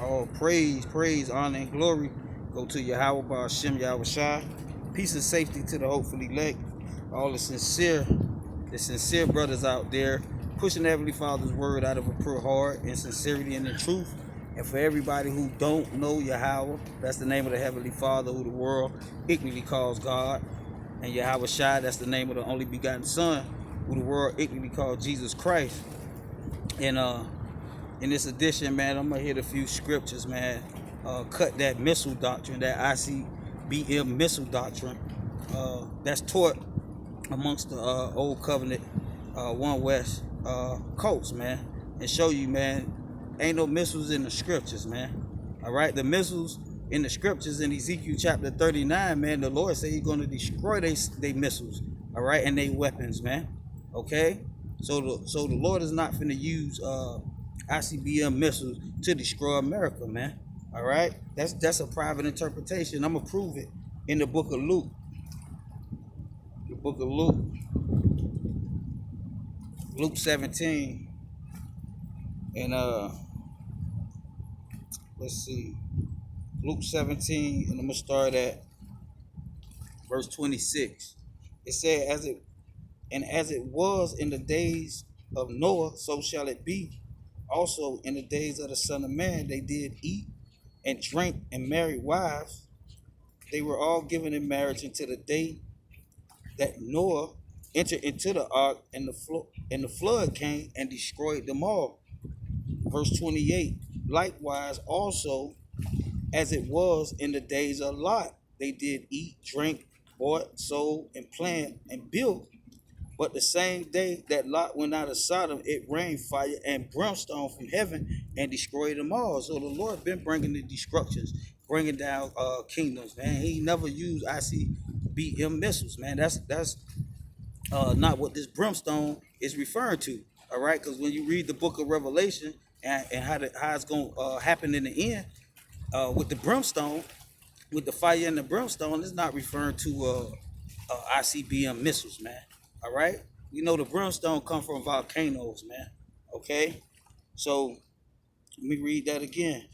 All praise, honor, and glory go to Yahweh Ba'Shem Yahweh Shai. Peace and safety to the hopefully elect. All the sincere brothers out there pushing Heavenly Father's word out of a pure heart in sincerity and in truth. And for everybody who don't know Yahweh, that's the name of the Heavenly Father who the world ignorantly calls God. And Yahweh Shai, that's the name of the only begotten Son who the world ignorantly calls Jesus Christ. And in this edition, man, I'm gonna hit a few scriptures, man. Cut that missile doctrine, that Icbm missile doctrine, that's taught amongst the old covenant One West cults, man, and show you, man, ain't no missiles in the scriptures, man. All right, the missiles in the scriptures in Ezekiel chapter 39, man, the Lord said He's gonna destroy they missiles, all right, and they weapons, man. Okay, so the Lord is not finna use ICBM missiles to destroy America, man. All right, that's a private interpretation. I'm gonna prove it in the book of Luke. The book of Luke 17, and let's see, Luke 17, and I'm gonna start at verse 26. It said, as it was in the days of Noah, so shall it be also in the days of the Son of Man. They did eat and drink and married wives. They were all given in marriage until the day that Noah entered into the ark, and the flood came and destroyed them all. Verse 28. Likewise also as it was in the days of Lot, they did eat, drink, bought, sold, and plant and built. But the same day that Lot went out of Sodom, it rained fire and brimstone from heaven and destroyed them all. So the Lord been bringing the destructions, bringing down kingdoms, man. He never used ICBM missiles, man. That's not what this brimstone is referring to. All right, because when you read the book of Revelation and how it's going to happen in the end with the brimstone, with the fire and the brimstone, it's not referring to ICBM missiles, man. All right, you know the brimstone come from volcanoes, man. Okay, so let me read that again.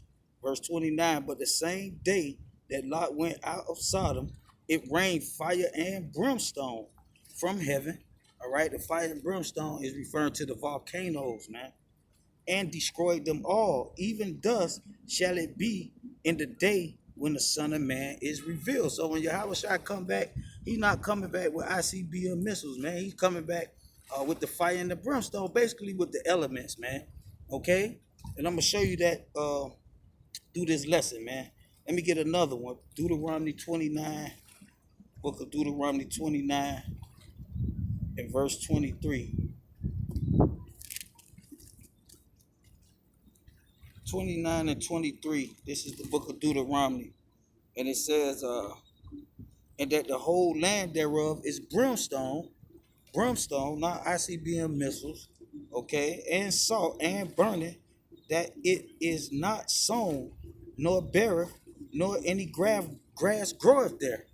Verse 29. But the same day that Lot went out of Sodom, it rained fire and brimstone from heaven. All right, the fire and brimstone is referring to the volcanoes, man, and destroyed them all. Even thus shall it be in the day when the Son of Man is revealed. So when Yahweh Shai come back, He's not coming back with ICBM missiles, man. He's coming back with the fire and the brimstone, basically with the elements, man. Okay? And I'm going to show you that through this lesson, man. Let me get another one. Deuteronomy 29, book of Deuteronomy 29 and verse 23. 29 and 23. This is the book of Deuteronomy. And it says, and that the whole land thereof is brimstone, not ICBM missiles, okay, and salt and burning, that it is not sown, nor beareth, nor any grass groweth there.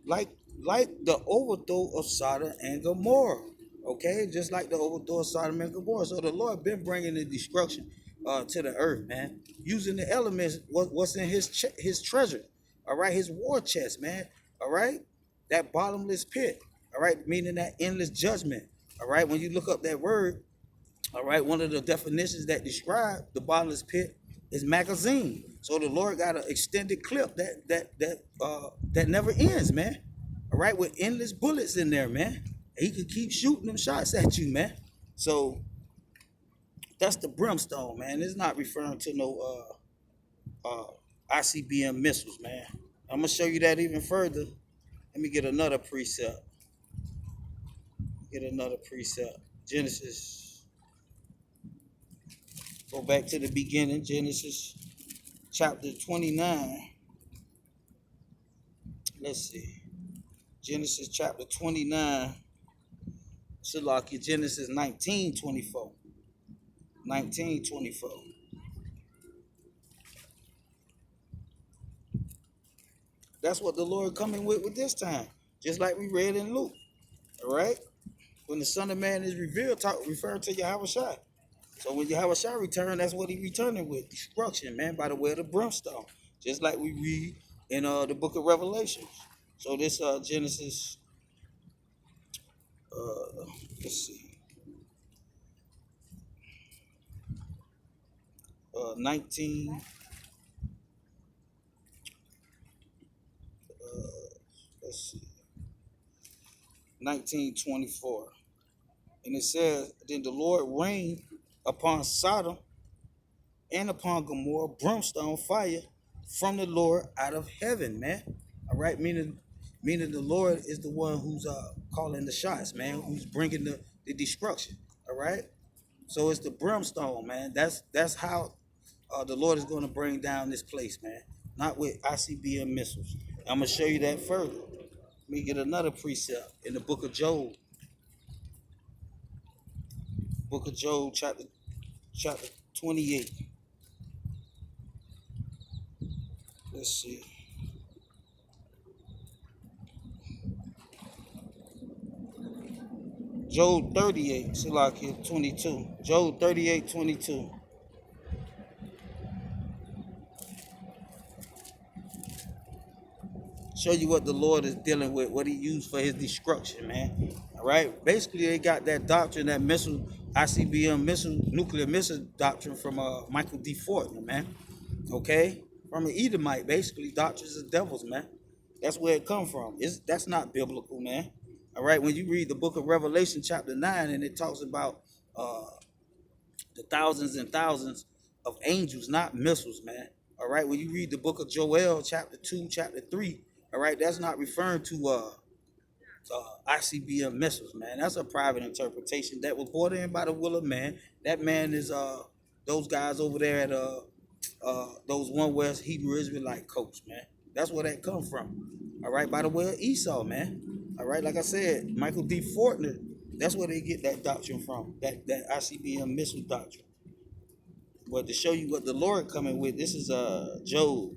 Like the overthrow of Sodom and Gomorrah. Okay, just like the overthrow of Sodom and Gomorrah. So the Lord been bringing the destruction to the earth, man, using the elements, what's in his treasure. All right, his war chest, man. All right, that bottomless pit. All right, meaning that endless judgment. All right, when you look up that word, all right, one of the definitions that describe the bottomless pit is magazine. So the Lord got an extended clip that never ends, man. All right, with endless bullets in there, man. He could keep shooting them shots at you, man. So that's the brimstone, man. It's not referring to no ICBM missiles, man. I'm gonna show you that even further. Let me get another precept. Genesis. Go back to the beginning. Genesis chapter 29. Let's see. Genesis chapter 29. Shalakia, Genesis 19:24. 19:24. That's what the Lord coming with this time. Just like we read in Luke. All right? When the Son of Man is revealed, referring to Yahweh Shai. So when Yahweh shall return, that's what he returning with, destruction, man, by the way of the brimstone. Just like we read in the book of Revelation. So this Genesis, let's see, 19, let's see, 19:24. And it says, then the Lord rained upon Sodom and upon Gomorrah brimstone fire from the Lord out of heaven, man. All right, meaning the Lord is the one who's calling the shots, man, who's bringing the destruction. All right, so it's the brimstone, man. That's how the Lord is going to bring down this place, man. Not with ICBM missiles. I'm gonna show you that further. Let me get another precept in the book of Job. Book of Job, chapter 28. Let's see. Job 38, Salakia 22. Job 38:22. Show you what the Lord is dealing with, what he used for his destruction, man. All right. Basically, they got that doctrine, that missile, ICBM missile, nuclear missile doctrine from Michael D. Fortner, man. Okay? From an Edomite, basically, doctrines of devils, man. That's where it come from. That's not biblical, man. All right. When you read the book of Revelation, chapter 9, and it talks about uh, the thousands and thousands of angels, not missiles, man. All right. When you read the book of Joel, chapter 2, chapter 3, all right, that's not referring to ICBM missiles, man. That's a private interpretation that was brought in by the will of man. That man is those guys over there at those One West Hebrew Israelite coast, man. That's where that come from. All right, by the way of Esau, man. All right, like I said, Michael D. Fortner, that's where they get that doctrine from, that ICBM missile doctrine. But to show you what the Lord coming with, this is Job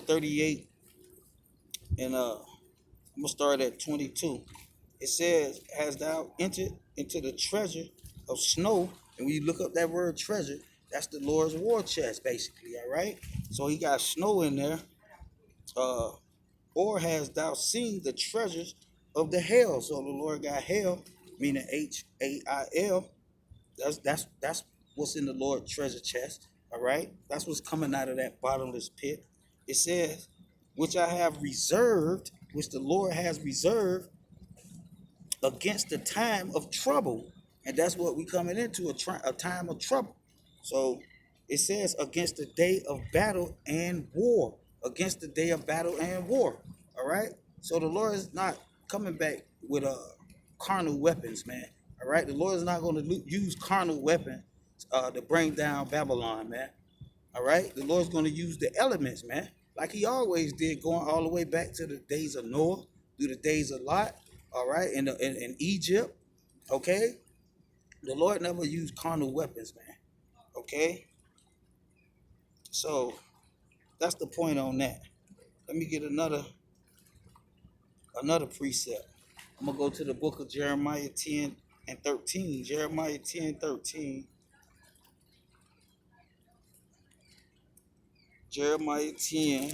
38, and I'm gonna start at 22. It says, "Has thou entered into the treasure of snow?" And when you look up that word treasure, that's the Lord's war chest, basically. All right. So he got snow in there. Uh, or has thou seen the treasures of the hell? So the Lord got hell, meaning HAIL. That's what's in the Lord treasure chest. All right. That's what's coming out of that bottomless pit. It says, which I have reserved, which the Lord has reserved against the time of trouble. And that's what we coming into, a time of trouble. So it says against the day of battle and war. Against the day of battle and war. All right. So the Lord is not coming back with carnal weapons, man. All right. The Lord is not going to use carnal weapons to bring down Babylon, man. All right. The Lord's going to use the elements, man, like he always did, going all the way back to the days of Noah, through the days of Lot. All right. In Egypt. Okay. The Lord never used carnal weapons, man. Okay. So that's the point on that. Let me get another precept. I'm gonna go to the book of Jeremiah 10 and 13. Jeremiah 10:13. Jeremiah 10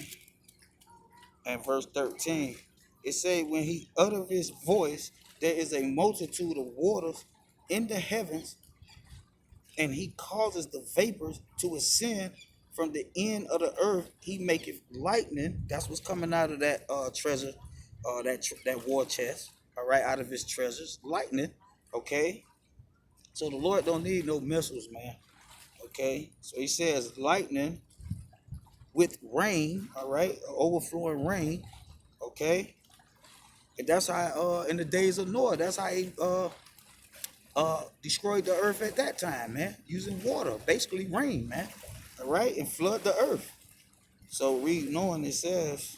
and verse 13. It say, when he uttered his voice, there is a multitude of waters in the heavens, and he causes the vapors to ascend from the end of the earth. He maketh lightning. That's what's coming out of that treasure, that war chest. All right, out of his treasures, lightning. Okay, so the Lord don't need no missiles, man. Okay, so he says lightning with rain. All right, overflowing rain. Okay, and that's how in the days of Noah, that's how he destroyed the earth at that time, man, using water, basically rain, man. All right, and flood the earth. So read knowing it says,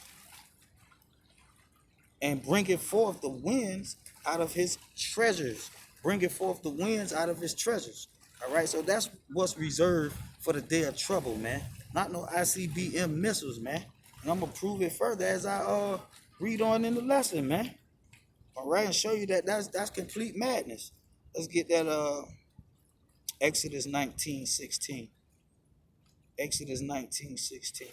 and bringeth forth the winds out of his treasures. Bringeth forth the winds out of his treasures. All right, so that's what's reserved for the day of trouble, man. Not no ICBM missiles, man. And I'm gonna prove it further as I read on in the lesson, man. All right, and show you that that's complete madness. Let's get that Exodus 19:16. Exodus 19:16.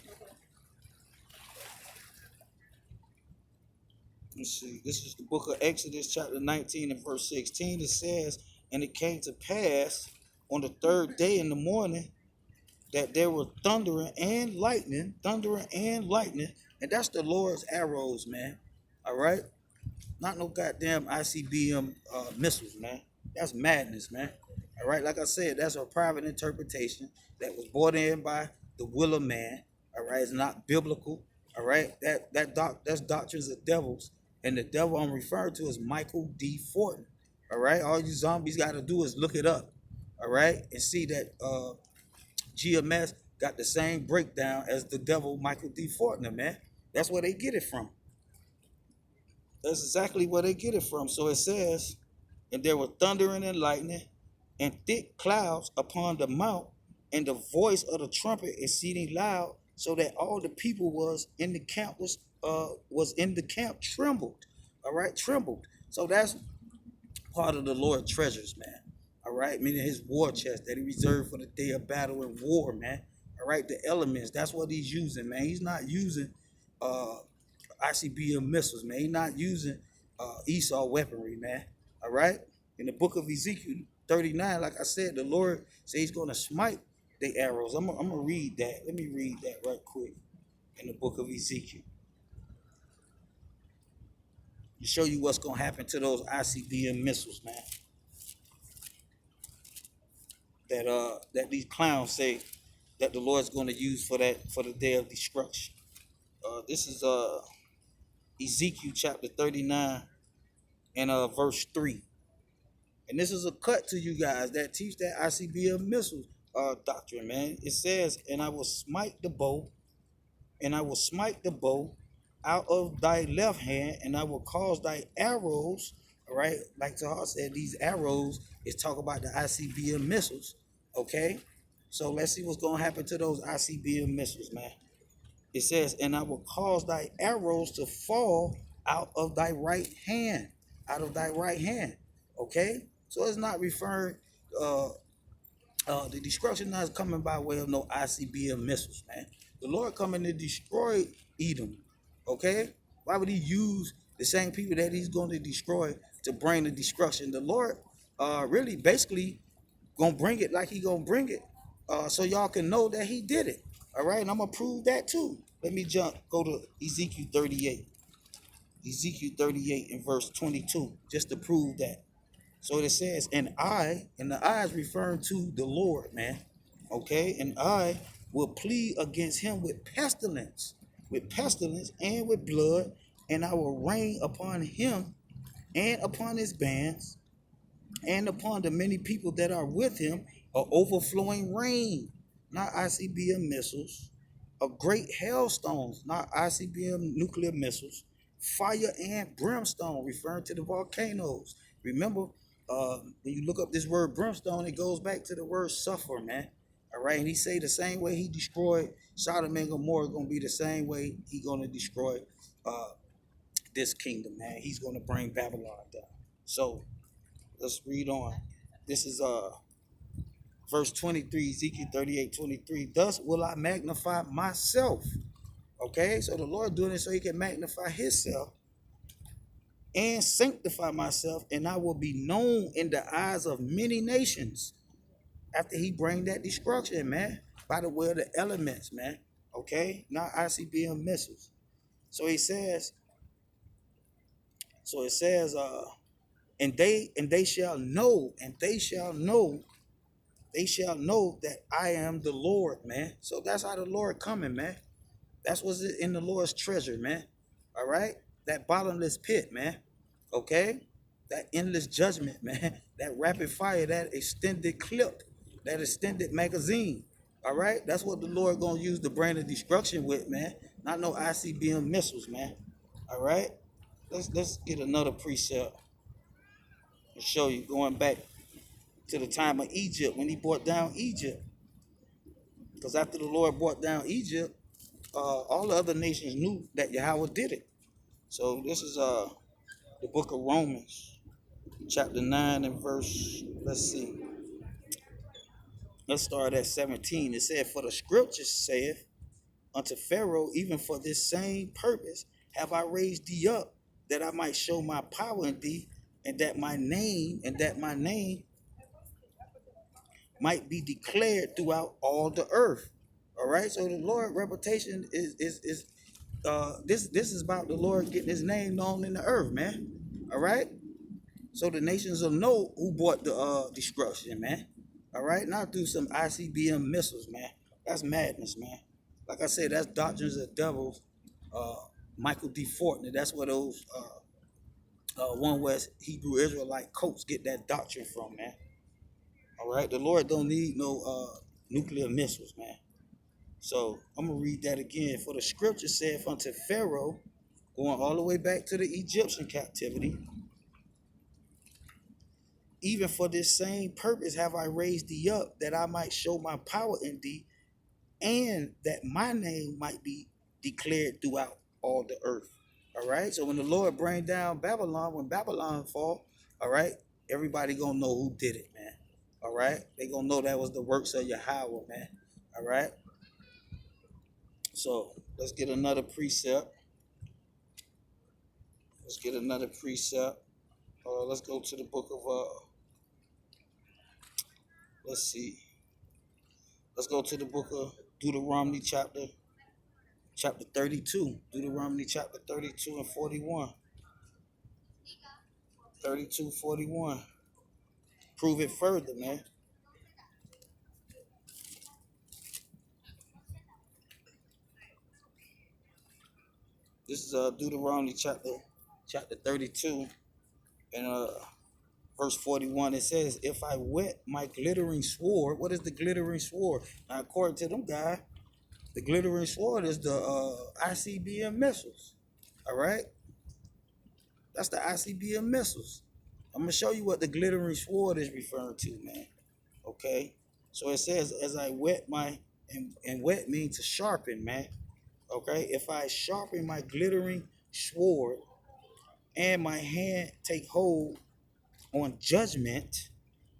Let's see. This is the book of Exodus, chapter 19 and verse 16. It says, "And it came to pass on the third day in the morning that there were thundering and lightning." And that's the Lord's arrows, man. All right? Not no goddamn ICBM missiles, man. That's madness, man. All right, like I said, that's a private interpretation that was brought in by the will of man. All right, it's not biblical. All right, that's doctrines of devils, and the devil I'm referring to is Michael D. Fortin. All right, all you zombies got to do is look it up. All right, and see that GMS got the same breakdown as the devil Michael D. Fortin, man. That's where they get it from. That's exactly where they get it from. So it says, "And there were thundering and lightning, and thick clouds upon the mount, and the voice of the trumpet exceeding loud, so that all the people was in the camp trembled." All right, trembled. So that's part of the Lord's treasures, man. All right, meaning his war chest that he reserved for the day of battle and war, man. All right, the elements. That's what he's using, man. He's not using ICBM missiles, man. He's not using Esau weaponry, man. All right. In the book of Ezekiel 39, like I said, the Lord says he's going to smite the arrows. I'm gonna read that. Let me read that right quick in the book of Ezekiel to show you what's going to happen to those ICBM missiles, man. That these clowns say that the Lord's going to use for the day of destruction. This is Ezekiel chapter 39 and verse 3. And this is a cut to you guys that teach that ICBM missile doctrine, man. It says, "And I will smite the bow, out of thy left hand, and I will cause thy arrows," all right? Like Tahar said, these arrows is talk about the ICBM missiles, okay? So let's see what's going to happen to those ICBM missiles, man. It says, "And I will cause thy arrows to fall out of thy right hand," okay? So it's not referring, the destruction not coming by way of no ICBM missiles, man. The Lord coming to destroy Edom, okay? Why would he use the same people that he's going to destroy to bring the destruction? The Lord really basically gonna bring it like he gonna bring it, so y'all can know that he did it. All right, and I'm gonna prove that too. Let me go to Ezekiel 38. Ezekiel 38 and verse 22, just to prove that. So it says, and the I is referring to the Lord, man. Okay, "And I will plead against him with pestilence and with blood, and I will rain upon him and upon his bands and upon the many people that are with him a overflowing rain," not ICBM missiles, "of great hailstones," not ICBM nuclear missiles, "fire and brimstone," referring to the volcanoes. Remember, when you look up this word brimstone, it goes back to the word sulfur, man. All right, and he say the same way he destroyed Sodom and Gomorrah is going to be the same way he going to destroy this kingdom, man. He's going to bring Babylon down. So let's read on. This is verse 23, Ezekiel 38:23. "Thus will I magnify myself." Okay, so the Lord doing it so he can magnify himself, "and sanctify myself, and I will be known in the eyes of many nations." After he bring that destruction, man, by the way of the elements, man. Okay, not ICBM missiles. So it says, and they shall know, that I am the Lord, man. So that's how the Lord coming, man. That's what's in the Lord's treasure, man. All right, that bottomless pit, man. Okay, that endless judgment, man. That rapid fire, that extended clip, that extended magazine. All right, that's what the Lord gonna use to bring the destruction with, man. Not no ICBM missiles, man. All right, let's get another precept to show you, going back to the time of Egypt when he brought down Egypt. Because after the Lord brought down Egypt, all the other nations knew that Yahweh did it. So this is the book of Romans, chapter 9 and verse, let's see, let's start at 17. It said, "For the scripture saith unto Pharaoh, even for this same purpose have I raised thee up, that I might show my power in thee, and that my name might be declared throughout all the earth." All right. So the Lord reputation is this is about the Lord getting his name known in the earth, man. All right. So the nations will know who brought the destruction, man. All right, not through some ICBM missiles, man. That's madness, man. Like I said, that's doctrines of devils. Uh, Michael D. Fortner, that's where those one West Hebrew Israelite coats get that doctrine from, man. All right, the Lord don't need no nuclear missiles, man. So I'm gonna read that again. "For the scripture saith unto Pharaoh," going all the way back to the Egyptian captivity, "Even for this same purpose have I raised thee up, that I might show my power in thee, and that my name might be declared throughout all the earth." All right. So when the Lord bring down Babylon, when Babylon fall, all right, everybody gonna know who did it, man. All right. They gonna know that was the works of Yahweh, man. All right. So let's get another precept. Let's get another precept. Let's go to the book of let's see. Let's go to the book of Deuteronomy chapter 32. Deuteronomy chapter 32 and 41. 32, 41. Prove it further, man. This is Deuteronomy chapter 32 and verse 41. It says, "If I wet my glittering sword," what is the glittering sword? Now, according to them guys, the glittering sword is the ICBM missiles. All right? That's the ICBM missiles. I'm going to show you what the glittering sword is referring to, man. Okay? So it says, "As I wet and wet means to sharpen, man. Okay? If I sharpen my glittering sword and my hand take hold on judgment,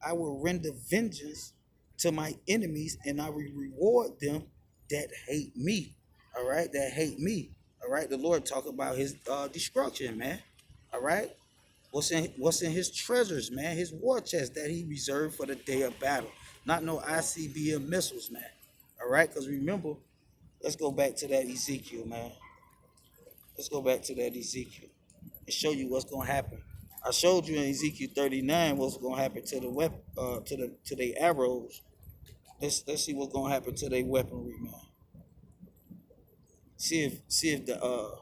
I will render vengeance to my enemies, and I will reward them that hate me." All right, that hate me. All right, the Lord talk about his destruction, man. All right, what's in his treasures, man? His war chest that he reserved for the day of battle. Not no ICBM missiles, man. All right, because remember, let's go back to that Ezekiel, man. Let's go back to that Ezekiel and show you what's gonna happen. I showed you in Ezekiel 39 what's gonna happen to the to the arrows. Let's see what's gonna happen to their weaponry, man. See if the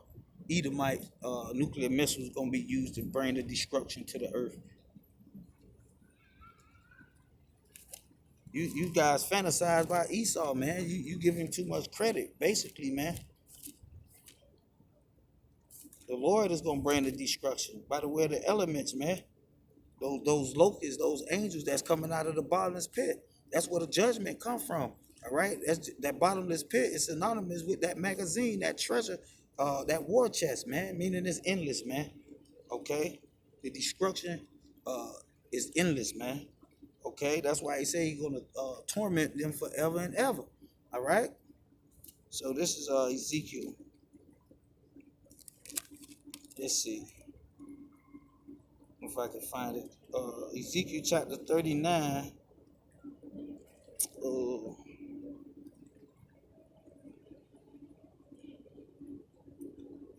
Edomite nuclear missiles gonna be used to bring the destruction to the earth. You guys fantasize about Esau, man. You give him too much credit, basically, man. The Lord is gonna bring the destruction by the way of the elements, man. Those locusts, those angels that's coming out of the bottomless pit. That's where the judgment come from. All right, that bottomless pit is synonymous with that magazine, that treasure, that war chest, man. Meaning it's endless, man. Okay, the destruction is endless, man. Okay, that's why he say he's gonna torment them forever and ever. All right. So this is Ezekiel. Let's see if I can find it. Ezekiel chapter 39.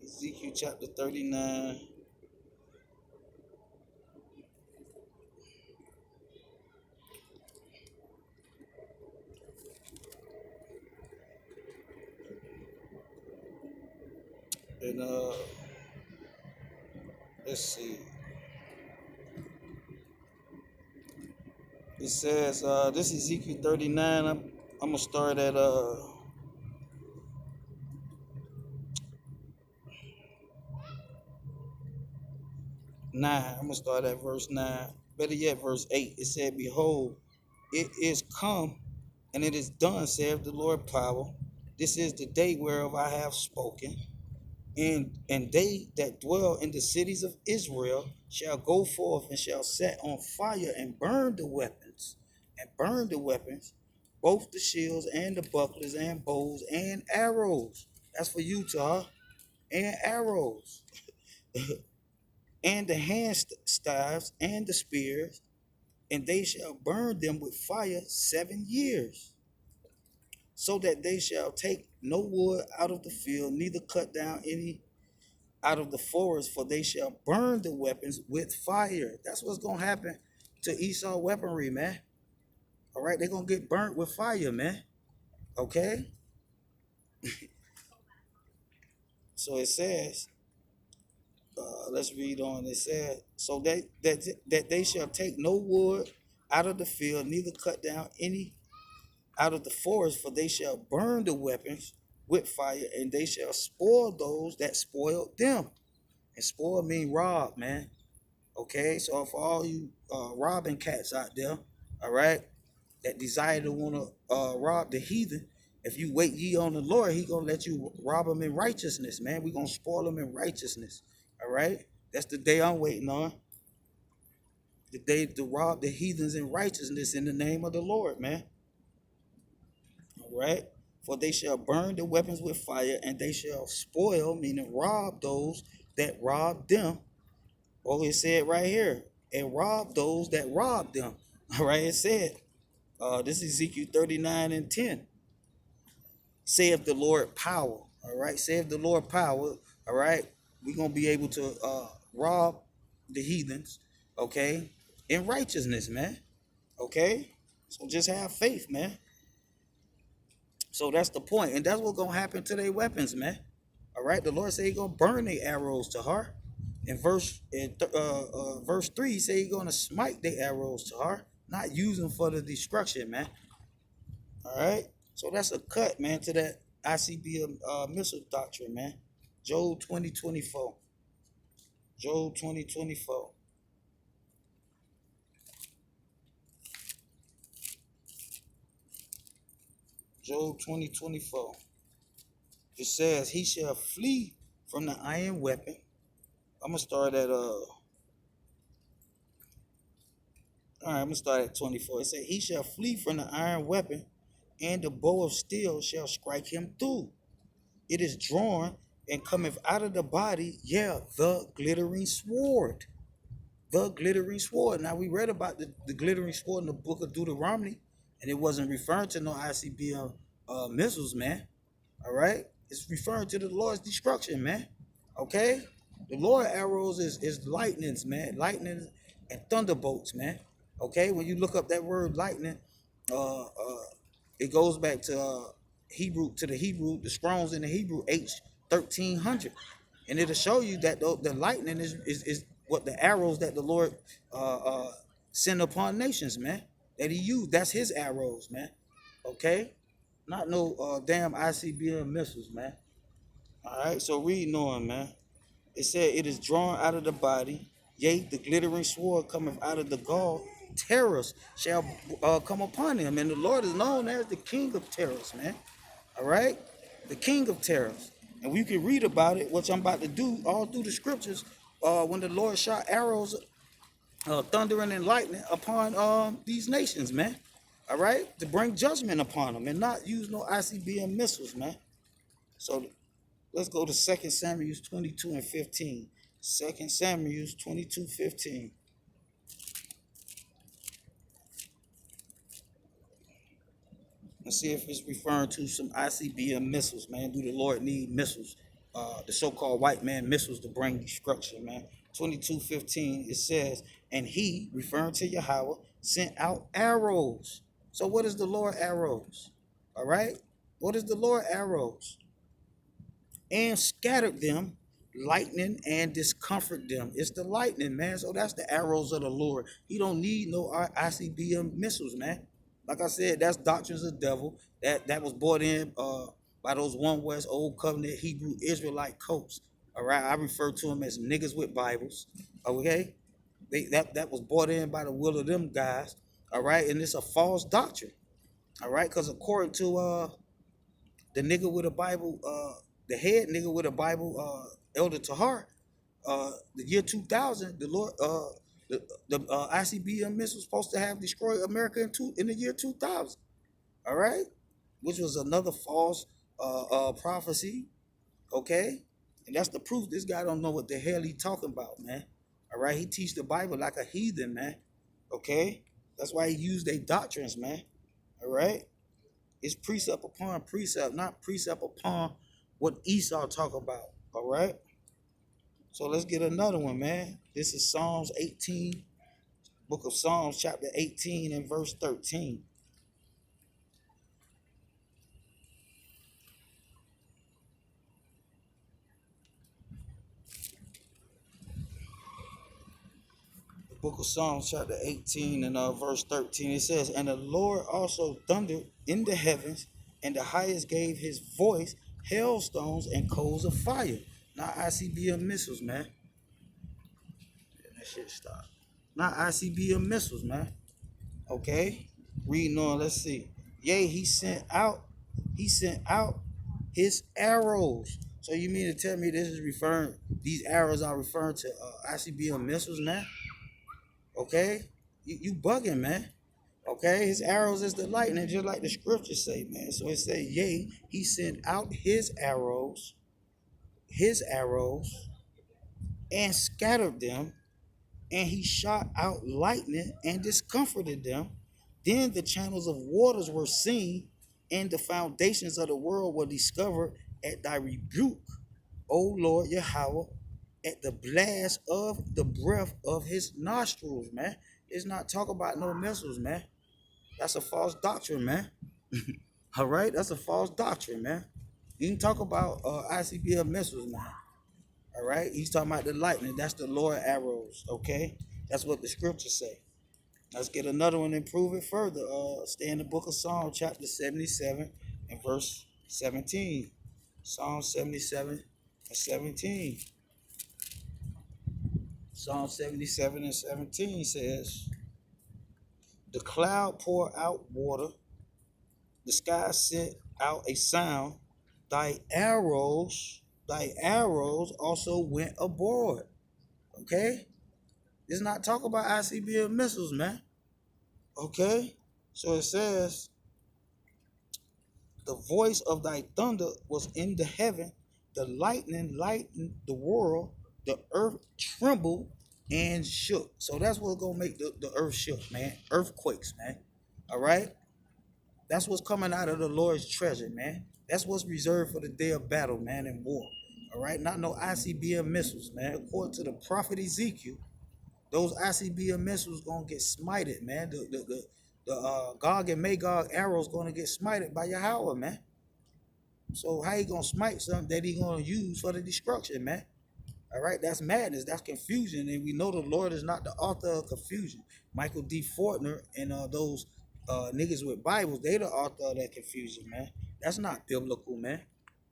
Ezekiel chapter 39. And let's see. It says this is Ezekiel 39. I'm gonna start at 9. I'm gonna start at verse 9. Better yet, verse 8. It said, "Behold, it is come, and it is done, saith the Lord power. This is the day whereof I have spoken. And they that dwell in the cities of Israel shall go forth and shall set on fire and burn the weapons, both the shields and the bucklers and bows and arrows. That's for you, Tar. And arrows. And the staves and the spears, and they shall burn them with fire 7 years, so that they shall take no wood out of the field, neither cut down any out of the forest, for they shall burn the weapons with fire. That's what's gonna happen to Esau weaponry, man. All right, they're gonna get burnt with fire, man. Okay, so it says, let's read on. It says, so that they shall take no wood out of the field, neither cut down any out of the forest, for they shall burn the weapons with fire, and they shall spoil those that spoiled them. And spoil mean rob, man. Okay, so for all you robbing cats out there, all right, that desire to want to rob the heathen, if you wait ye on the Lord, he gonna let you rob them in righteousness, man. We gonna spoil them in righteousness, all right. That's the day I'm waiting on. The day to rob the heathens in righteousness in the name of the Lord, man. All right. For they shall burn the weapons with fire, and they shall spoil, meaning rob those that rob them. Oh, it said right here, and rob those that rob them. All right, it said, this is Ezekiel 39 and 10. Saith the Lord power. All right, saith the Lord power. All right, we're going to be able to rob the heathens, okay, in righteousness, man. Okay, so just have faith, man. So that's the point, and that's what's gonna happen to their weapons, man. All right, the Lord said He gonna burn their arrows to her. In verse 3, He said He gonna smite their arrows to her, not use them for the destruction, man. All right, so that's a cut, man, to that ICBM missile doctrine, man. Job 20:24. Job 20:24. Job 20:24. It says, He shall flee from the iron weapon. I'm gonna start at I'm gonna start at 24. It says, He shall flee from the iron weapon, and the bow of steel shall strike him through. It is drawn and cometh out of the body, yeah, the glittering sword. The glittering sword. Now we read about the glittering sword in the book of Deuteronomy, and it wasn't referring to no ICBM missiles, man. All right, it's referring to the Lord's destruction, man. Okay, the Lord arrows is lightnings, man, lightning and thunderbolts, man. Okay, when you look up that word lightning, uh, uh, it goes back to the Strong's in the Hebrew H 1300, and it'll show you that the lightning is what the arrows that the Lord send upon nations, man. That He used. That's His arrows, man. Okay, not no damn ICBM missiles, man. All right, so reading on, man. It said, It is drawn out of the body, yea, the glittering sword cometh out of the gall. Terrors shall come upon him, and the Lord is known as the King of terrors, man. All right, the King of terrors, and we can read about it, which I'm about to do all through the scriptures. When the Lord shot arrows, thundering and lightning upon these nations, man. All right, to bring judgment upon them and not use no ICBM missiles, man. So let's go to 2 Samuel 22 and 15. 2 Samuel 22:15. Let's see if it's referring to some ICBM missiles, man. Do the Lord need missiles? The so-called white man missiles to bring destruction, man. 22:15, it says, and He, referring to Yahweh, sent out arrows. So what is the Lord arrows? All right? What is the Lord arrows? And scattered them, lightning, and discomfort them. It's the lightning, man. So that's the arrows of the Lord. He don't need no ICBM missiles, man. Like I said, that's doctrines of the devil. That was brought in by those One West Old Covenant Hebrew Israelite cults. All right, I refer to them as niggas with Bibles. Okay, that was brought in by the will of them guys. All right, and it's a false doctrine. All right, because according to the nigga with a Bible, the head nigga with a Bible, Elder Tahar, the year 2000, the Lord, the ICBM missile was supposed to have destroyed America in the year 2000. All right, which was another false prophecy. Okay, and that's the proof. This guy don't know what the hell he talking about, man. All right, he teach the Bible like a heathen, man. Okay, that's why he used their doctrines, man. All right, it's precept upon precept, not precept upon what Esau talk about. All right, so let's get another one, man. This is Psalms 18, book of Psalms, chapter 18 and verse 13. Book of Psalms, chapter 18 and verse 13. It says, "And the Lord also thundered in the heavens, and the highest gave his voice, hailstones and coals of fire." Not ICBM missiles, man. Yeah, that shit stop. Not ICBM missiles, man. Okay? Reading on, let's see. Yea, he sent out his arrows. So you mean to tell me these arrows are referring to ICBM missiles, man? Okay? You bugging, man. Okay, his arrows is the lightning, just like the scriptures say, man. So it say, yea, he sent out his arrows, and scattered them, and he shot out lightning and discomforted them. Then the channels of waters were seen, and the foundations of the world were discovered at thy rebuke, O Lord Yahweh, at the blast of the breath of his nostrils, man. It's not talk about no missiles, man. That's a false doctrine, man. All right, that's a false doctrine, man. You can talk about ICBM missiles, man. All right, he's talking about the lightning. That's the Lord arrows. Okay, that's what the scriptures say. Let's get another one and prove it further. Stay in the book of Psalm, chapter 77 and verse 17. Psalm 77 and 17. Psalm 77 and 17 says, "The cloud pour out water, the sky sent out a sound, thy arrows also went abroad." Okay? It's not talking about ICBM missiles, man. Okay? So it says, "The voice of thy thunder was in the heaven, the lightning lightened the world, the earth trembled and shook." So that's what's gonna make the earth shook, man. Earthquakes, man. All right? That's what's coming out of the Lord's treasure, man. That's what's reserved for the day of battle, man, and war. All right? Not no ICBM missiles, man. According to the prophet Ezekiel, those ICBM missiles gonna get smited, man. The Gog and Magog arrows gonna get smited by Yahweh, man. So how he gonna smite something that he gonna use for the destruction, man? All right, that's madness, that's confusion, and we know the Lord is not the author of confusion. Michael D. Fortner and those niggas with Bibles, they the author of that confusion, man. That's not biblical, man.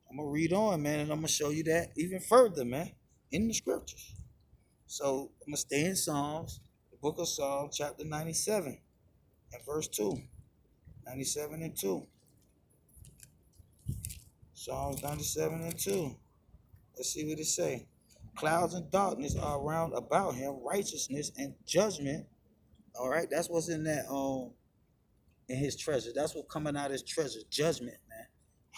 I'm gonna read on, man, and I'm gonna show you that even further, man, in the scriptures. So I'm gonna stay in Psalms, the book of Psalms, chapter 97 and verse 2. 97 and 2. Psalms 97 and 2. Let's see what it say. "Clouds and darkness are round about him, righteousness and judgment." All right, that's what's in that in his treasure. That's what's coming out of his treasure, judgment, man.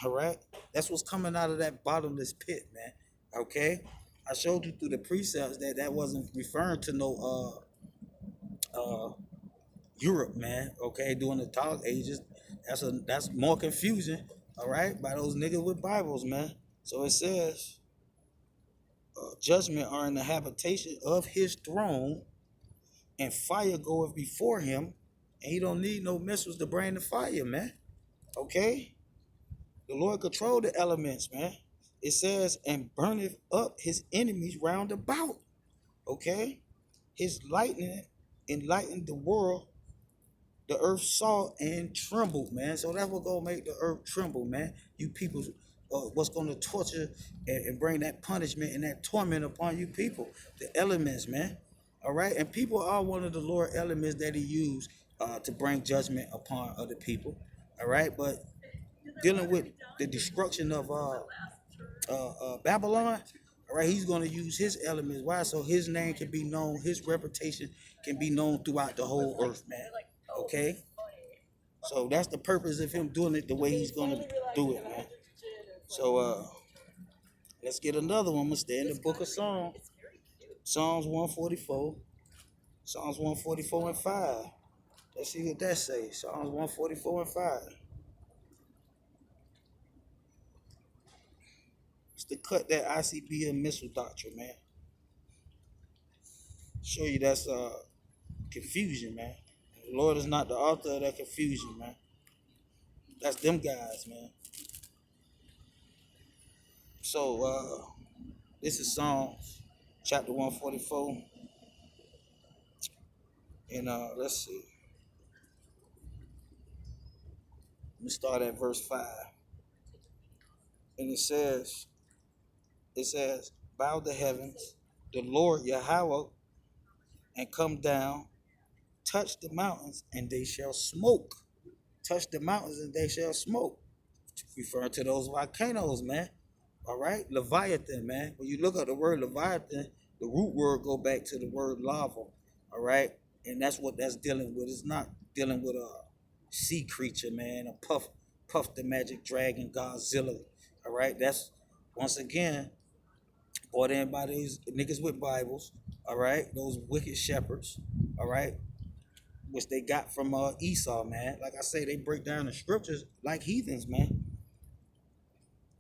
All right, that's what's coming out of that bottomless pit, man. Okay, I showed you through the precepts that wasn't referring to no Europe, man. Okay, during the Dark Ages, that's more confusion. All right, by those niggas with Bibles, man. So it says, "Judgment are in the habitation of his throne, and fire goeth before him," and he don't need no missiles to bring the fire, man. Okay, the Lord control the elements, man. It says, "And burneth up his enemies round about." Okay, his lightning enlightened the world. The earth saw and trembled, man. So that's what gonna make the earth tremble, man. You people, what's gonna torture and bring that punishment and that torment upon you people? The elements, man. All right, and people are one of the Lord elements that He used to bring judgment upon other people. All right, but dealing with the destruction of Babylon, all right, He's gonna use His elements. Why? So His name can be known, His reputation can be known throughout the whole earth, man. Okay. So that's the purpose of him doing it the way he's gonna do it, man. So let's get another one. I'm gonna stay in the book of Psalms. Psalms 144. Psalms 144 and 5. Let's see what that says. Psalms 144 and 5. It's to cut that ICBM missile doctrine, man. Show you that's confusion, man. The Lord is not the author of that confusion, man. That's them guys, man. So this is Psalms chapter 144. And let's see. Let me start at verse 5. And it says, bow the heavens, the Lord Yahweh, and come down, touch the mountains, and they shall smoke. Touch the mountains, and they shall smoke. Referring to those volcanoes, man. All right, Leviathan, man. When you look at the word Leviathan, the root word go back to the word lava. All right, and that's what that's dealing with. It's not dealing with a sea creature, man. A puff the magic dragon, Godzilla. All right, that's once again brought in by these niggas with Bibles. All right, those wicked shepherds. All right, which they got from Esau, man. Like I say, they break down the scriptures like heathens, man.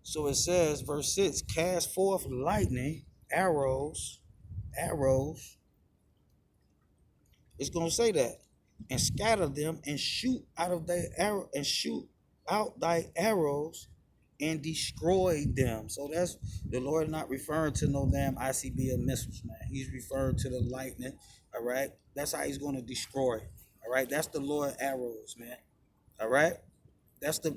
So it says, verse 6, cast forth lightning, arrows. It's gonna say that. And scatter them and shoot out thy arrows and destroy them. So that's the Lord not referring to no damn ICBM missiles, man. He's referring to the lightning. All right. That's how he's gonna destroy. All right. That's the Lord arrows, man. All right. That's the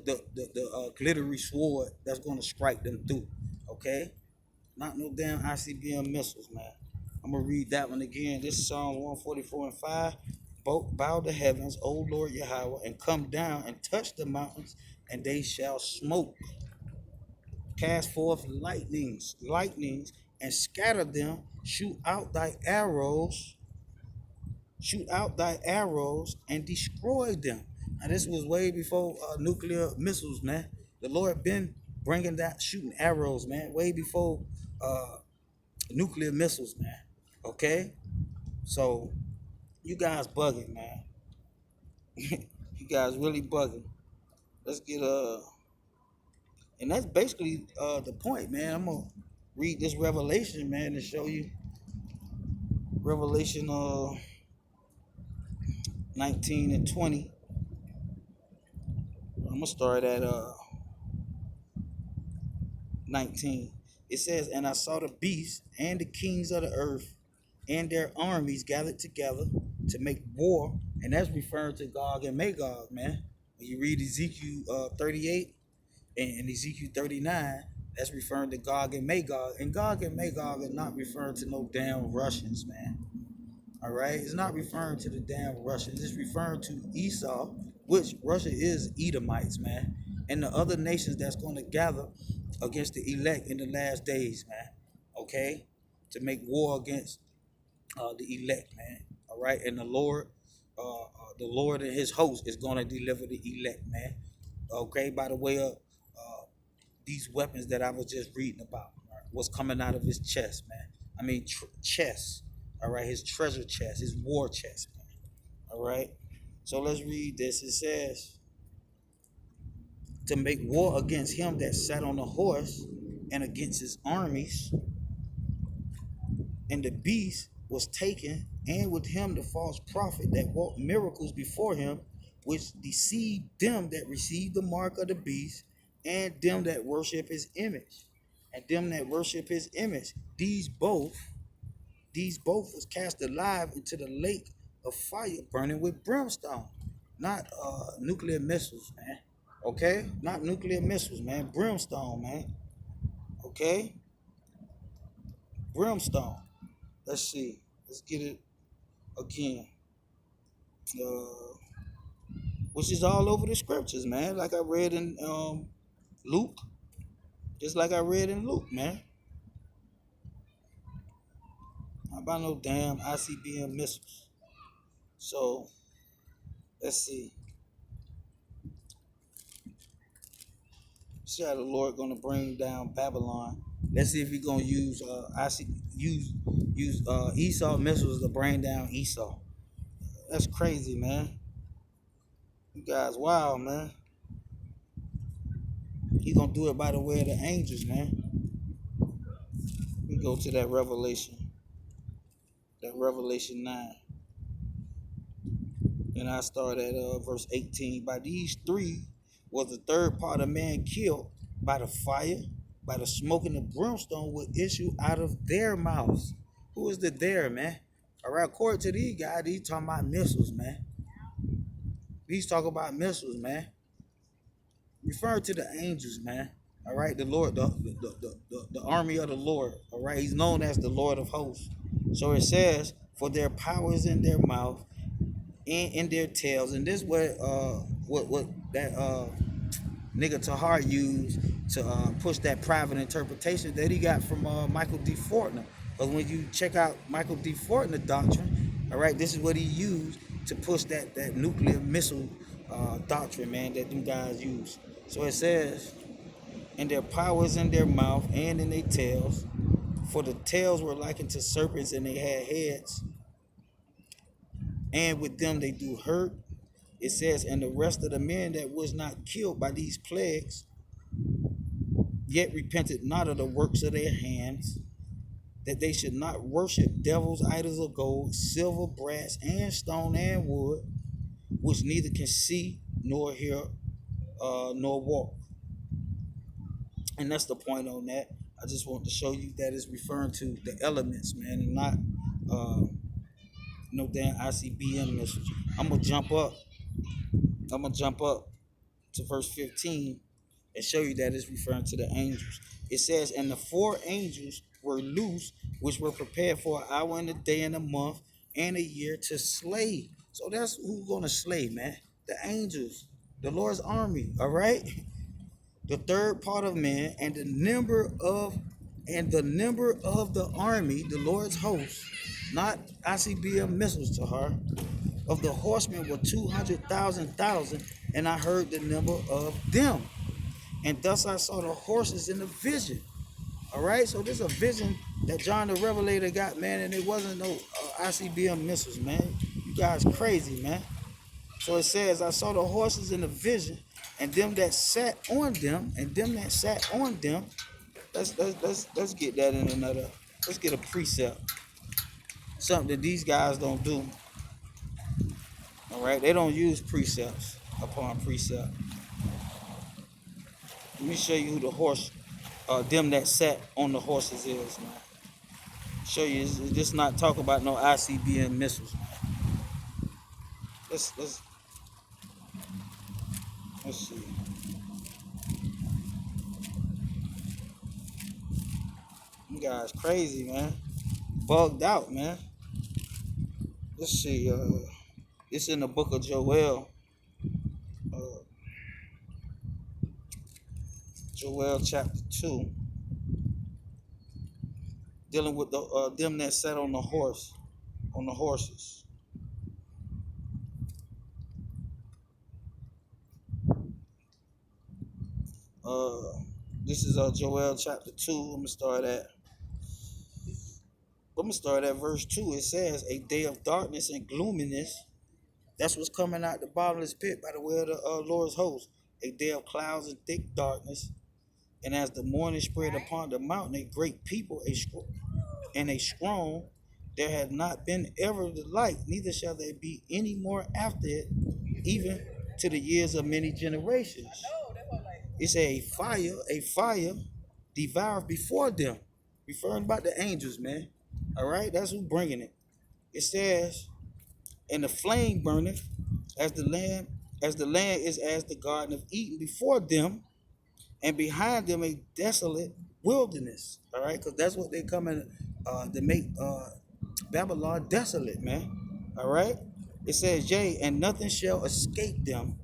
glittery sword that's going to strike them through. Okay? Not no damn ICBM missiles, man. I'm going to read that one again. This is Psalms 144 and 5. Bow the heavens, O Lord Yahweh, and come down and touch the mountains, and they shall smoke. Cast forth lightnings, and scatter them. Shoot out thy arrows and destroy them. Now this was way before nuclear missiles, man. The Lord been bringing that shooting arrows, man, way before nuclear missiles, man. Okay, so you guys bugging, man. You guys really bugging. Let's get and that's basically the point, man. I'm gonna read this Revelation, man, to show you Revelation 19 and 20. I'm gonna start at 19. It says, and I saw the beasts and the kings of the earth and their armies gathered together to make war. And that's referring to Gog and Magog, man. When you read Ezekiel 38 and Ezekiel 39, that's referring to Gog and Magog. And Gog and Magog are not referring to no damn Russians, man. All right? It's not referring to the damn Russians. It's referring to Esau, which Russia is Edomites, man. And the other nations that's going to gather against the elect in the last days, man. Okay? To make war against the elect, man. All right? And the Lord and his host is going to deliver the elect, man. Okay? By the way of these weapons that I was just reading about. Right? What's coming out of his chest, man. I mean, chest. All right? His treasure chest, his war chest, man. All right? So let's read this. It says, to make war against him that sat on the horse and against his armies. And the beast was taken, and with him the false prophet that wrought miracles before him, which deceived them that received the mark of the beast, and them that worship his image. And them that worship his image, these both was cast alive into the lake of fire burning with brimstone. Not nuclear missiles, man. Okay? Not nuclear missiles, man. Brimstone, man. Okay? Brimstone. Let's see. Let's get it again. Which is all over the scriptures, man. Like I read in Luke. Just like I read in Luke, man. How about no damn ICBM missiles? So, let's see. See how the Lord gonna bring down Babylon. Let's see if he gonna use Esau missiles to bring down Esau. That's crazy, man. You guys, wow, man. He gonna do it by the way of the angels, man. We go to that Revelation 9, and I start at verse 18. By these three was the third part of man killed by the fire, by the smoke and the brimstone would issue out of their mouths. Who is the there, man? All right, according to these guys, he's talking about missiles, man. He's talking about missiles, man. Referring to the angels, man. All right, the Lord, the army of the Lord. All right, he's known as the Lord of hosts. So it says, for their power is in their mouth and in their tails. And this is what that nigga Tahar used to push that private interpretation that he got from Michael D. Fortner. Because when you check out Michael D. Fortner doctrine, all right, this is what he used to push that nuclear missile doctrine, man, that them guys use. So it says, and their powers in their mouth and in their tails, for the tails were likened to serpents and they had heads, and with them they do hurt. It says, and the rest of the men that was not killed by these plagues, yet repented not of the works of their hands, that they should not worship devils, idols of gold, silver, brass, and stone, and wood, which neither can see, nor hear, nor walk. And that's the point on that. I just want to show you that it's referring to the elements, man, and not no damn ICBM missiles. I'm gonna jump up to verse 15 and show you that it's referring to the angels. It says, and the four angels were loose, which were prepared for an hour and a day and a month and a year to slay. So that's who's gonna slay, man. The angels, the Lord's army, all right? The third part of man, and the number of the army, the Lord's host, not ICBM missiles to her, of the horsemen were 200,000, and I heard the number of them. And thus I saw the horses in the vision. All right, so this is a vision that John the Revelator got, man, and it wasn't no ICBM missiles, man. You guys crazy, man. So it says, I saw the horses in the vision, and them that sat on them, Let's get that in another. Let's get a precept. Something that these guys don't do. All right, they don't use precepts upon precept. Let me show you who the horse, them that sat on the horses is, man. Show you, this not talk about no ICBM missiles, man. Let's see. You guys crazy, man. Bugged out, man. Let's see. It's in the book of Joel. Joel chapter 2. Dealing with the them that sat on the horses. This is Joel chapter 2. I'm gonna start at verse 2. It says, a day of darkness and gloominess. That's what's coming out the bottomless pit by the way of the Lord's host. A day of clouds and thick darkness. And as the morning spread upon the mountain, a great people, a strong, there had not been ever the like, neither shall there be any more after it, even to the years of many generations. It's a fire devoured before them, referring about the angels, man. All right, that's who bringing it. It says, and the flame burneth as the land is as the garden of Eden before them, and behind them a desolate wilderness. All right, because that's what they come in to make Babylon desolate, man. All right, it says, yea, and nothing shall escape them.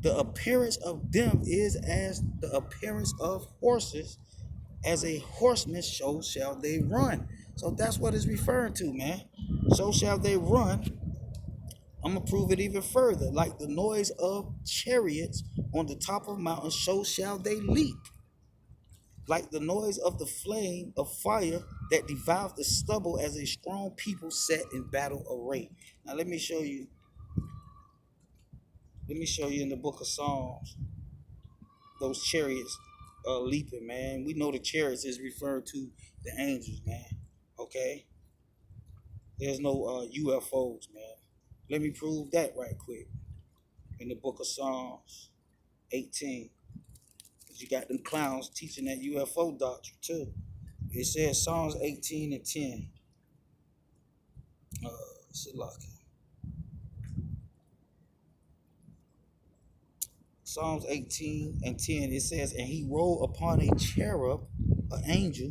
The appearance of them is as the appearance of horses, as a horseman, so shall they run. So that's what it's referring to, man. So shall they run I'm gonna prove it even further. Like the noise of chariots on the top of mountains, so shall they leap. Like the noise of the flame of fire that devours the stubble as a strong people set in battle array. Now let me show you. Let me show you in the book of Psalms those chariots leaping, man. We know the chariots is referring to the angels, man. Okay, there's no UFOs, man. Let me prove that right quick in the book of Psalms 18. You got them clowns teaching that UFO doctrine too. It says Psalms 18 and 10. Psalms 18 and 10, it says, and he rode upon a cherub, an angel,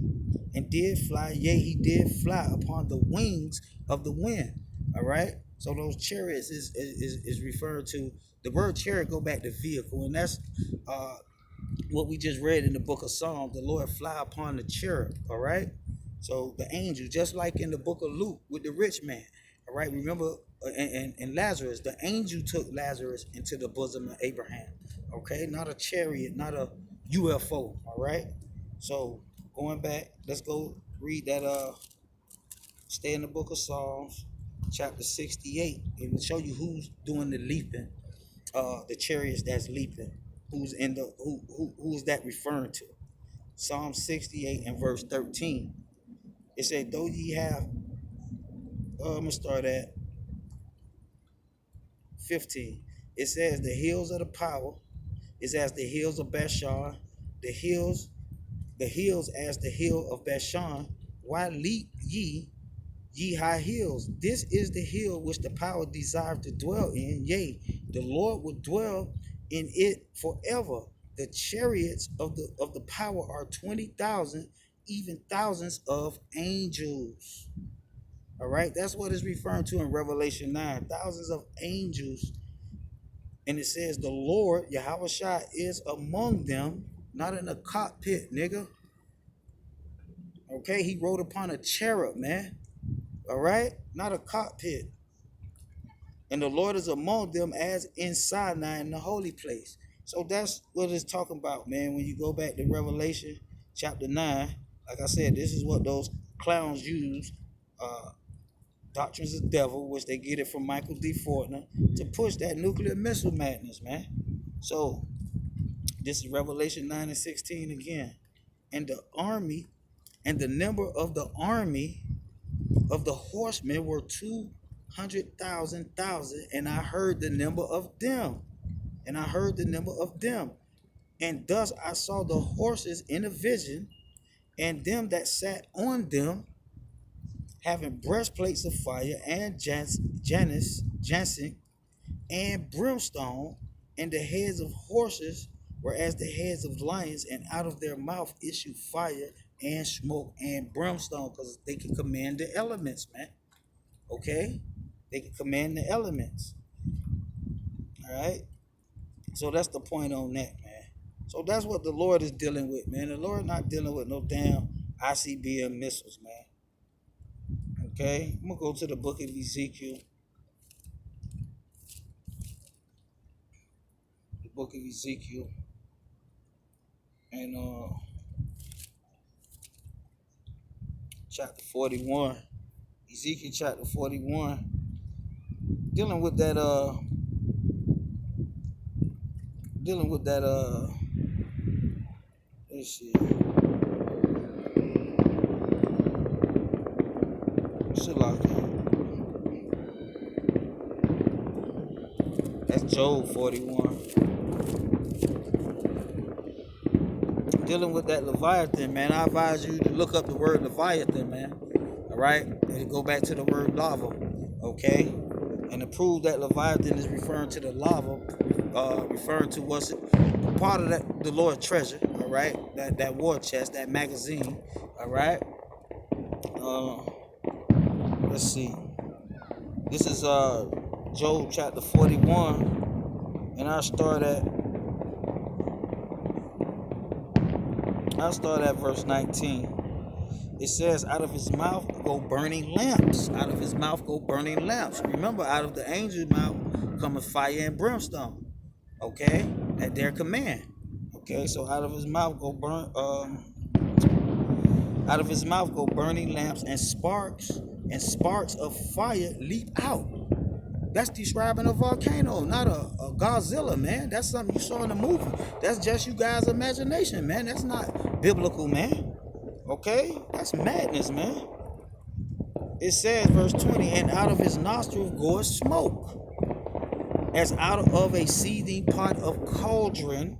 and did fly, yea, he did fly upon the wings of the wind. All right? So those chariots is referred to, the word chariot go back to vehicle, and that's what we just read in the book of Psalms, the Lord fly upon the cherub, all right? So the angel, just like in the book of Luke with the rich man, all right? Remember, and Lazarus, the angel took Lazarus into the bosom of Abraham, okay? Not a chariot, not a UFO, all right? So going back, let's go read that, stay in the book of Psalms, chapter 68, and show you who's doing the leaping, the chariots that's leaping. Who's in the who is that referring to? Psalm 68 and verse 13. It said, though ye have, I'm gonna start at 15. It says, the hills of the power is as the hills of Bashan, the hills as the hill of Bashan. Why leap ye high hills? This is the hill which the power desired to dwell in. Yea, the Lord would dwell in it forever. The chariots of the power are 20,000, even thousands of angels. All right, that's what it's referring to in Revelation 9. Thousands of angels. And it says the Lord, Yahweh Shai, is among them, not in a cockpit, nigga. Okay, he rode upon a cherub, man. All right, not a cockpit. And the Lord is among them as in Sinai in the holy place. So that's what it's talking about, man. When you go back to Revelation chapter 9, like I said, this is what those clowns use, doctrines of the devil, which they get it from Michael D. Fortner, to push that nuclear missile madness, man. So this is Revelation 9 and 16 again. And the army, and the number of the army of the horsemen were 200,000, and I heard the number of them. And thus I saw the horses in a vision, and them that sat on them, having breastplates of fire, and Janus, and brimstone, and the heads of horses were as the heads of lions, and out of their mouth issued fire and smoke and brimstone, because they can command the elements, man. Okay? They can command the elements. All right? So that's the point on that, man. So that's what the Lord is dealing with, man. The Lord not dealing with no damn Icbm missiles, man. Okay? I'm going to go to the book of Ezekiel. The book of Ezekiel. And chapter 41. Ezekiel chapter 41. Dealing with that let's see. That's Job 41. Dealing with that Leviathan, man. I advise you to look up the word Leviathan, man. All right? And go back to the word lava. Okay? And to prove that Leviathan is referring to the lava, referring to what's part of that, the Lord's treasure, all right? That war chest, that magazine, all right? Let's see. This is Job chapter 41, and I'll start at verse 19. It says, out of his mouth go burning lamps. Out of his mouth go burning lamps. Remember, out of the angel's mouth cometh fire and brimstone. Okay, at their command. Okay, so out of his mouth go out of his mouth go burning lamps, and sparks of fire leap out. That's describing a volcano, not a Godzilla, man. That's something you saw in the movie. That's just you guys' imagination, man. That's not biblical, man. Okay? That's madness, man. It says, verse 20, and out of his nostrils goeth smoke, as out of a seething pot of cauldron.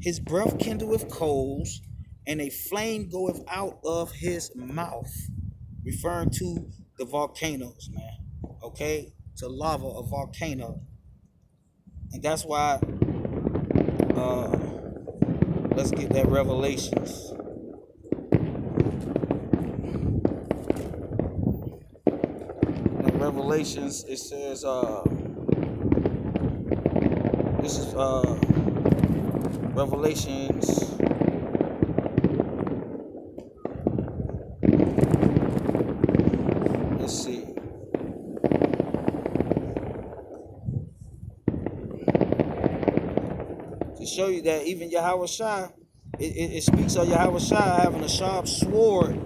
His breath kindleth coals, and a flame goeth out of his mouth. Referring to the volcanoes, man. Okay? To lava, a volcano. And that's why, let's get that Revelations. In Revelations, it says, this is Revelations. Let's see. To show you that even Yahweh Shai, it speaks of Yahweh Shai having a sharp sword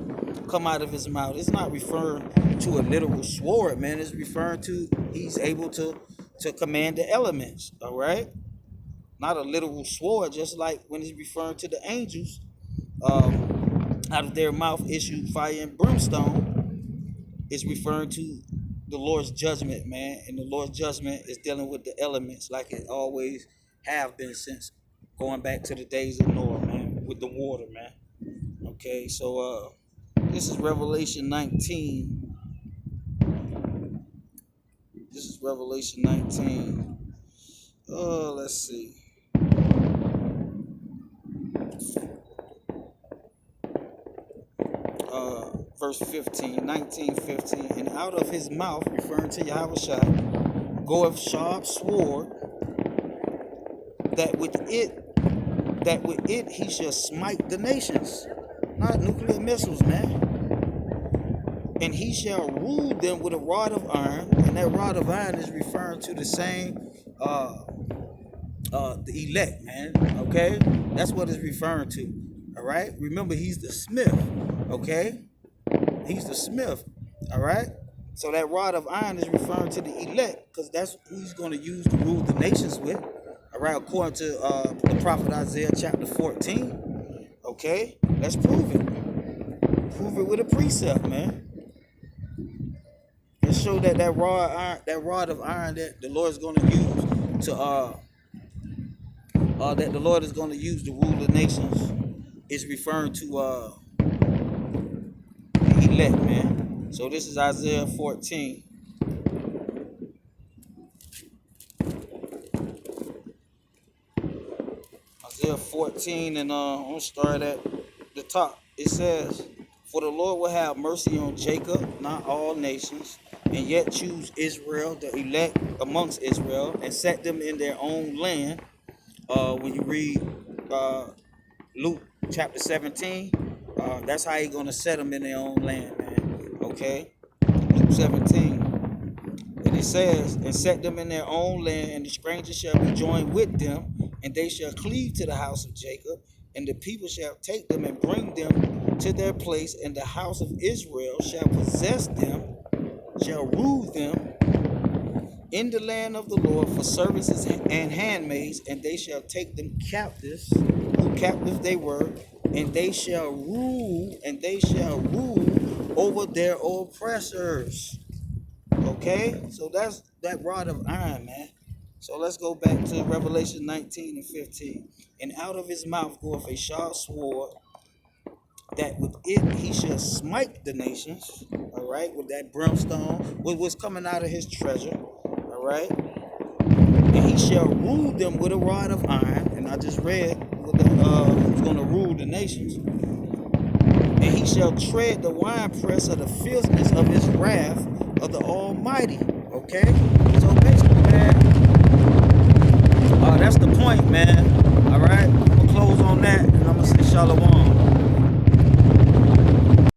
come out of his mouth. It's not referring to a literal sword, man. It's referring to he's able to command the elements, all right? Not a literal sword, just like when it's referring to the angels, out of their mouth issued fire and brimstone. It's referring to the Lord's judgment, man. And the Lord's judgment is dealing with the elements like it always have been since going back to the days of Noah, man, with the water, man. Okay, so this is Revelation 19. This is Revelation 19. Let's see. Verse 15, 19:15, and out of his mouth, referring to Yahweh Shai, goeth sharp sword, that with it he shall smite the nations. Not nuclear missiles, man. And he shall rule them with a rod of iron, and that rod of iron is referring to the same the elect, man. Okay, that's what it's referring to. All right, remember he's the smith. Okay, he's the smith. All right, so that rod of iron is referring to the elect, because that's who he's going to use to rule the nations with. All right, according to the prophet Isaiah chapter 14. Okay, let's prove it. Prove it with a precept, man. And show that that rod of iron that the Lord is going to use to that the Lord is going to use to rule the nations is referring to the elect, man. So this is Isaiah 14. Isaiah 14, and I'm going to start at the top. It says, for the Lord will have mercy on Jacob, not all nations, and yet choose Israel, the elect amongst Israel, and set them in their own land. When you read Luke chapter 17, that's how he's going to set them in their own land, man. Okay? Luke 17. And it says, and set them in their own land, and the strangers shall be joined with them, and they shall cleave to the house of Jacob, and the people shall take them and bring them to their place, and the house of Israel shall possess them, shall rule them in the land of the Lord for services and handmaids, and they shall take them captives, who captives they were, and they shall rule over their oppressors. Okay, so that's that rod of iron, man. So let's go back to Revelation 19 and 15. And out of his mouth goeth a sharp sword, that with it he shall smite the nations. All right, with that brimstone, with what's coming out of his treasure. All right, and he shall rule them with a rod of iron. And I just read who's going to rule the nations. And he shall tread the winepress of the fierceness of his wrath of the Almighty. Okay, so basically, man, that's the point, man. All right, I'm gonna close on that, and I'm gonna say shalom.